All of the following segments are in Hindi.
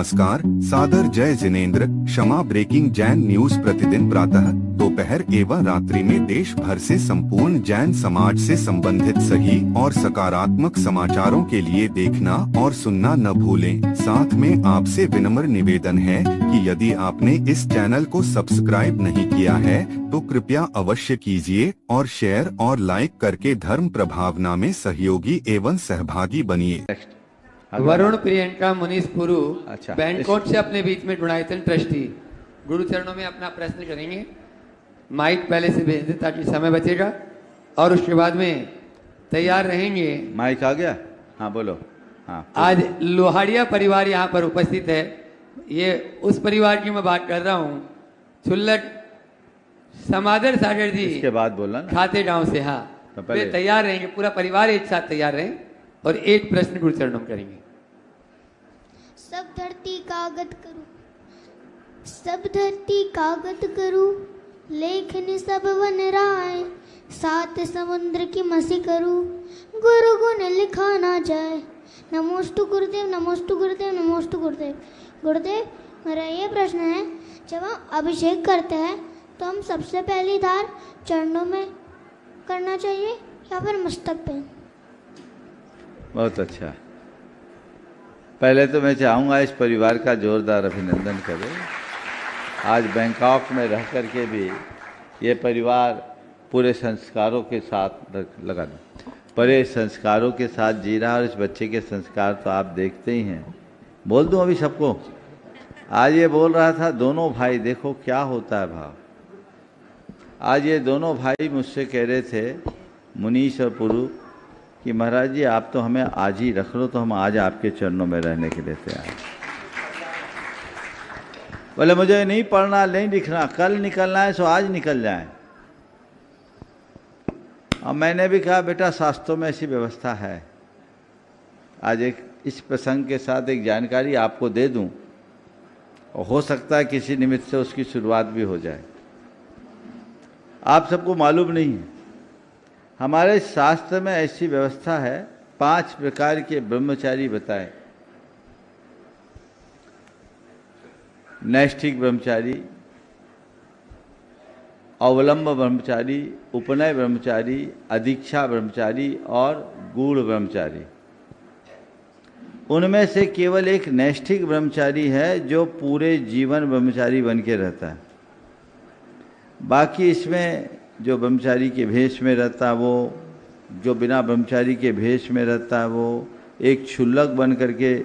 नमस्कार, सादर जय जिनेंद्र। क्षमा ब्रेकिंग जैन न्यूज प्रतिदिन प्रातः, दोपहर एवं रात्रि में देश भर से संपूर्ण जैन समाज से संबंधित सही और सकारात्मक समाचारों के लिए देखना और सुनना न भूलें। साथ में आपसे विनम्र निवेदन है कि यदि आपने इस चैनल को सब्सक्राइब नहीं किया है तो कृपया अवश्य कीजिए और शेयर और लाइक करके धर्म प्रभावना में सहयोगी एवं सहभागी बनिए। वरुण प्रियंका मुनीष पुरु, अच्छा, बैंकोट से अपने बीच में डुणायतन ट्रस्टी गुरु चरणों में अपना प्रश्न करेंगे। माइक पहले से भेज दे ताकि समय बचेगा और उसके बाद में तैयार रहेंगे। माइक आ गया? हाँ बोलो। हाँ, आज लोहाड़िया परिवार यहाँ पर उपस्थित है। ये उस परिवार की मैं बात कर रहा हूँ, छुल्लट समादर सागर जी। इसके बाद बोलना ना। खाते गांव से। हाँ, तो पहले वे तैयार रहेंगे, पूरा परिवार एक साथ तैयार रहे और एक प्रश्न गुरु चरणों में करेंगे। सब धरती कागज करूं, सब धरती कागज करूं, लेखन सब वन राय, सात समुद्र की मसी करूं, गुरु गुण लिखा ना जाए। नमोस्तु गुरुदेव, नमोस्तु गुरुदेव, नमोस्तु गुरुदेव। गुरुदेव, मेरा ये प्रश्न है, जब हम अभिषेक करते हैं तो हम सबसे पहली धार चरणों में करना चाहिए या फिर मस्तक पे? बहुत अच्छा। पहले तो मैं चाहूँगा इस परिवार का जोरदार अभिनंदन करें। आज बैंकॉक में रह कर के भी ये परिवार पूरे संस्कारों के साथ बड़े संस्कारों के साथ जी रहा है। और इस बच्चे के संस्कार तो आप देखते ही हैं। बोल दूं अभी सबको? आज ये बोल रहा था, दोनों भाई देखो क्या होता है भाव। आज ये दोनों भाई मुझसे कह रहे थे, मुनीष और पुरु, कि महाराज जी आप तो हमें आज ही रख लो, तो हम आज आपके चरणों में रहने के लिए तैयार हैं। बोले मुझे नहीं पढ़ना नहीं लिखना, कल निकलना है सो आज निकल जाए। और मैंने भी कहा बेटा शास्त्रों में ऐसी व्यवस्था है। आज एक इस प्रसंग के साथ एक जानकारी आपको दे दूं, और हो सकता है किसी निमित्त से उसकी शुरुआत भी हो जाए। आप सबको मालूम नहीं है, हमारे शास्त्र में ऐसी व्यवस्था है, 5 प्रकार के ब्रह्मचारी बताए। नैष्ठिक ब्रह्मचारी, अवलंब ब्रह्मचारी, उपनय ब्रह्मचारी, अधिक्षा ब्रह्मचारी और गूढ़ ब्रह्मचारी। उनमें से केवल एक नैष्ठिक ब्रह्मचारी है जो पूरे जीवन ब्रह्मचारी बन के रहता है। बाकी इसमें जो ब्रह्मचारी के भेष में रहता है वो, जो बिना ब्रह्मचारी के भेष में रहता है वो, एक क्षुल्लक बन करके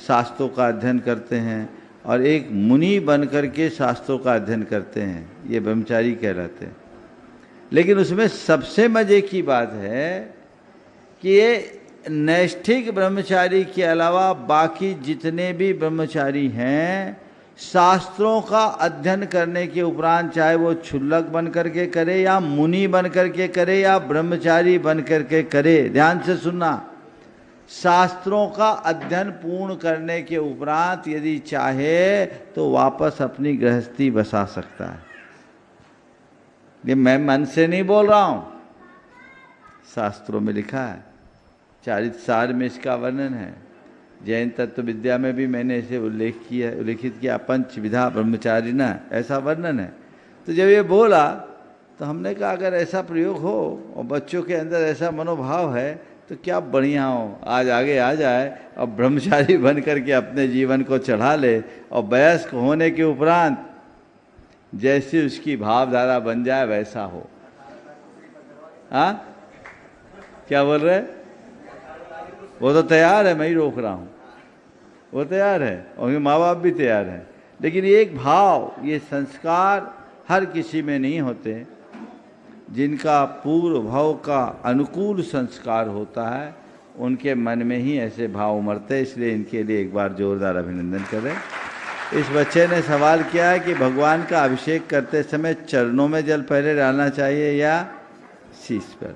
शास्त्रों का अध्ययन करते हैं और एक मुनि बन करके शास्त्रों का अध्ययन करते हैं। ये ब्रह्मचारी कहलाते हैं। लेकिन उसमें सबसे मजे की बात है कि ये नैष्ठिक ब्रह्मचारी के अलावा बाकी जितने भी ब्रह्मचारी हैं, शास्त्रों का अध्ययन करने के उपरांत चाहे वो क्षुल्लक बन करके करे या मुनि बन करके करे या ब्रह्मचारी बन करके करे, ध्यान से सुनना, शास्त्रों का अध्ययन पूर्ण करने के उपरांत यदि चाहे तो वापस अपनी गृहस्थी बसा सकता है। ये मैं मन से नहीं बोल रहा हूं, शास्त्रों में लिखा है। चारित्रसार में इसका वर्णन है। जैन तत्व विद्या में भी मैंने इसे उल्लेखित किया, पंचविधा ब्रह्मचारिणा, ऐसा वर्णन है। तो जब ये बोला तो हमने कहा अगर ऐसा प्रयोग हो और बच्चों के अंदर ऐसा मनोभाव है तो क्या बढ़िया हो, आज आगे आ जाए और ब्रह्मचारी बन करके अपने जीवन को चढ़ा ले और वयस्क होने के उपरांत जैसी उसकी भावधारा बन जाए वैसा हो। हाँ, क्या बोल रहे? वो तो तैयार है, मैं ही रोक रहा हूँ। वो तैयार है और उनके माँ बाप भी तैयार हैं। लेकिन एक भाव, ये संस्कार हर किसी में नहीं होते। जिनका पूर्व भाव का अनुकूल संस्कार होता है उनके मन में ही ऐसे भाव उमड़ते। इसलिए इनके लिए एक बार जोरदार अभिनंदन करें। इस बच्चे ने सवाल किया है कि भगवान का अभिषेक करते समय चरणों में जल पहले डालना चाहिए या शीश पर।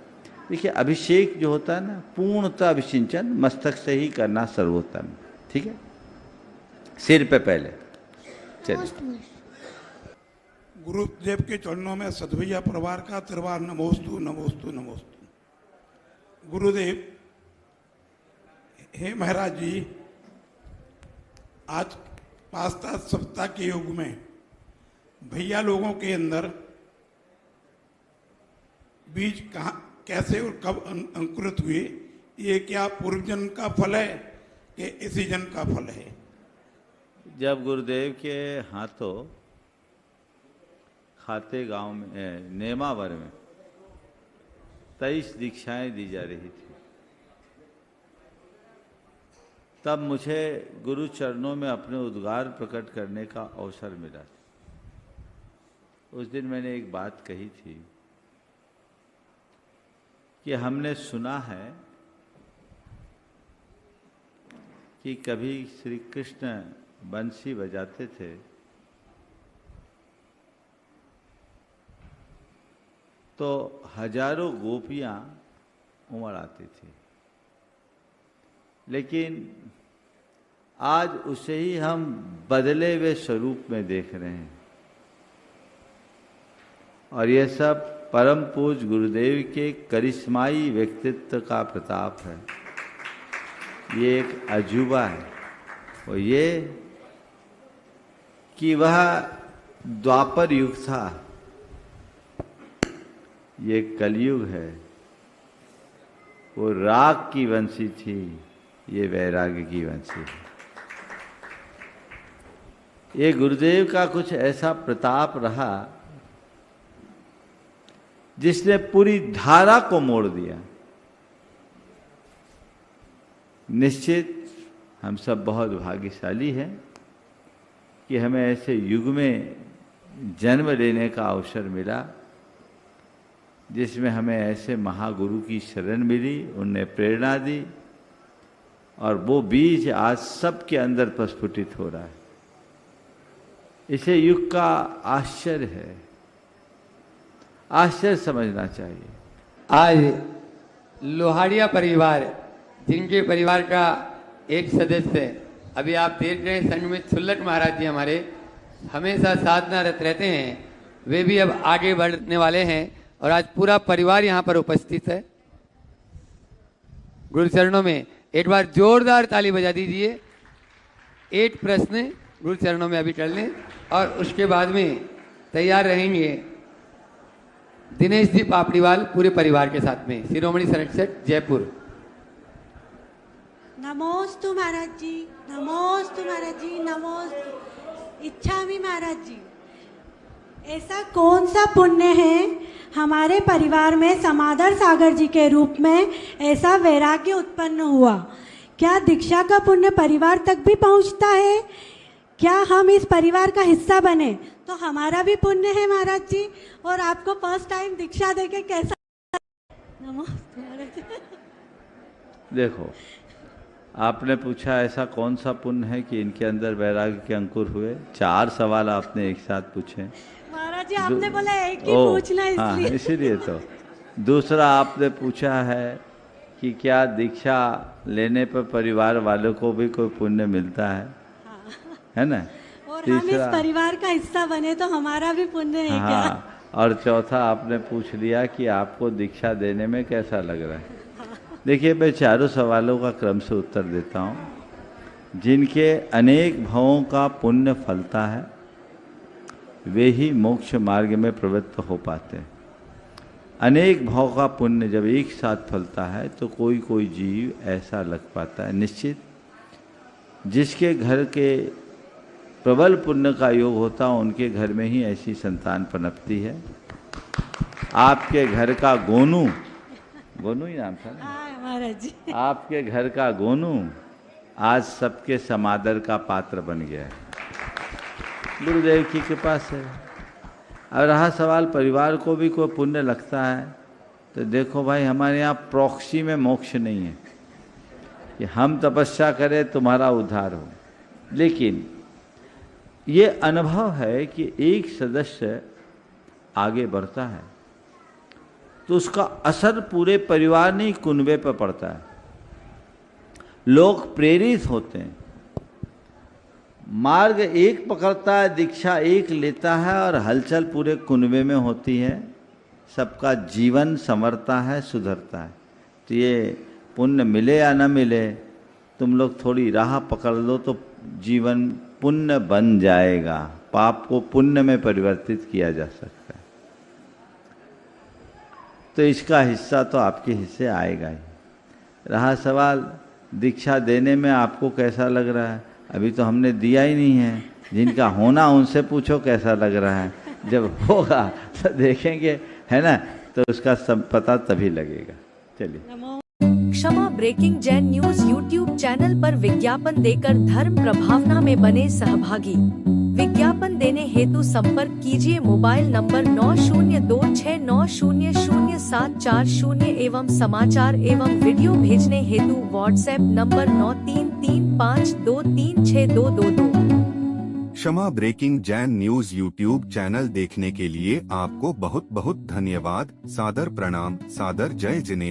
देखिए, अभिषेक जो होता है ना, पूर्णतः अभिषिंचन मस्तक से ही करना सर्वोत्तम। ठीक है, सिर पे पहले। चलिए, गुरुदेव के चरणों में सदभैया परिवार का त्रिवार नमोस्तु नमोस्तु नमोस्तु। गुरुदेव, हे महाराज जी, आज पाश्चात्य सभ्यता के युग में भैया लोगों के अंदर बीज कहाँ, कैसे और कब अंकुरित हुए? ये क्या पूर्व जन्म का फल है कि इसी जन्म का फल है? जब गुरुदेव के हाथों खाते गांव में नेमावर में 23 दीक्षाएं दी जा रही थी, तब मुझे गुरु चरणों में अपने उद्गार प्रकट करने का अवसर मिला। उस दिन मैंने एक बात कही थी कि हमने सुना है कि कभी श्री कृष्ण बंसी बजाते थे तो हजारों गोपियां उमड़ आती थी, लेकिन आज उसे ही हम बदले हुए स्वरूप में देख रहे हैं। और यह सब परम पूज्य गुरुदेव के करिश्माई व्यक्तित्व का प्रताप है। ये एक अजूबा है, और ये कि वह द्वापर युग था, ये कलयुग है। वो राग की वंशी थी, ये वैराग्य की वंशी है। ये गुरुदेव का कुछ ऐसा प्रताप रहा जिसने पूरी धारा को मोड़ दिया। निश्चित हम सब बहुत भाग्यशाली हैं कि हमें ऐसे युग में जन्म लेने का अवसर मिला जिसमें हमें ऐसे महागुरु की शरण मिली, उनने प्रेरणा दी, और वो बीज आज सबके अंदर प्रस्फुटित हो रहा है। इसे युग का आश्चर्य है, आश्चर्य समझना चाहिए। आज लोहाड़िया परिवार, जिनके परिवार का एक सदस्य अभी आप देख रहे हैं संगमित सुल्लट महाराज जी, हमारे हमेशा साधनारत रहते हैं, वे भी अब आगे बढ़ने वाले हैं और आज पूरा परिवार यहाँ पर उपस्थित है। गुरु चरणों में एक बार जोरदार ताली बजा दीजिए। 8 प्रश्न गुरु चरणों में अभी कर लें और उसके बाद में तैयार रहेंगे दिनेश जी पापड़ीवाल पूरे परिवार के साथ में, शिरोमणि संरक्षक जयपुर। नमोस्तु महाराज जी, नमोस्तु महाराज जी, नमोस्तु इच्छामि महाराज जी। ऐसा कौन सा पुण्य है हमारे परिवार में समादर सागर जी के रूप में ऐसा वैराग्य उत्पन्न हुआ? क्या दीक्षा का पुण्य परिवार तक भी पहुंचता है? क्या हम इस परिवार का हिस्सा बने तो हमारा भी पुण्य है महाराज जी? और आपको फर्स्ट टाइम दीक्षा देके कैसा? नमस्ते महाराज जी। देखो, आपने पूछा ऐसा कौन सा पुण्य है कि इनके अंदर वैराग्य के अंकुर हुए। 4 सवाल आपने एक साथ पूछे महाराज जी। आपने बोला एक ही पूछना, इसलिए। हाँ, इसीलिए तो। दूसरा आपने पूछा है कि क्या दीक्षा लेने पर परिवार वालों को भी कोई पुण्य मिलता है? हाँ। है ना? और हम इस परिवार का हिस्सा बने तो हमारा भी पुण्य है क्या? हाँ। और चौथा आपने पूछ लिया कि आपको दीक्षा देने में कैसा लग रहा है। देखिए, मैं चारों सवालों का क्रम से उत्तर देता हूँ। जिनके अनेक भावों का पुण्य फलता है वे ही मोक्ष मार्ग में प्रवृत्त हो पाते हैं। अनेक भाव का पुण्य जब एक साथ फलता है तो कोई कोई जीव ऐसा लग पाता है। निश्चित जिसके घर के प्रबल पुण्य का योग होता है उनके घर में ही ऐसी संतान पनपती है। आपके घर का गोनू, गोनू ही नाम था ना महाराज जी, आपके घर का गोनू आज सबके समादर का पात्र बन गया है, गुरुदेव की कृपा से। और रहा सवाल परिवार को भी कोई पुण्य लगता है, तो देखो भाई, हमारे यहाँ प्रॉक्सी में मोक्ष नहीं है कि हम तपस्या करें तुम्हारा उद्धार हो। लेकिन ये अनुभव है कि एक सदस्य आगे बढ़ता है तो उसका असर पूरे परिवार नहीं कुनबे पर पड़ता है। लोग प्रेरित होते हैं, मार्ग एक पकड़ता है, दीक्षा एक लेता है और हलचल पूरे कुनबे में होती है, सबका जीवन संवरता है, सुधरता है। तो ये पुण्य मिले या न मिले, तुम लोग थोड़ी राह पकड़ लो तो जीवन पुण्य बन जाएगा, पाप को पुण्य में परिवर्तित किया जा सकता है। तो इसका हिस्सा तो आपके हिस्से आएगा ही। रहा सवाल दीक्षा देने में आपको कैसा लग रहा है, अभी तो हमने दिया ही नहीं है। जिनका होना उनसे पूछो कैसा लग रहा है, जब होगा तो देखेंगे, है ना, तो उसका सब पता तभी लगेगा। चलिए। Kshama breaking Jain news YouTube channel पर विज्ञापन देकर धर्म प्रभावना में बने सहभागी। विज्ञापन देने हेतु संपर्क कीजिए मोबाइल नंबर 9026900740 एवं समाचार एवं वीडियो भेजने हेतु WhatsApp number 9335236222। Kshama breaking Jain news YouTube channel देखने के लिए आपको बहुत बहुत धन्यवाद। सादर प्रणाम, सादर जय जिनेंद्र।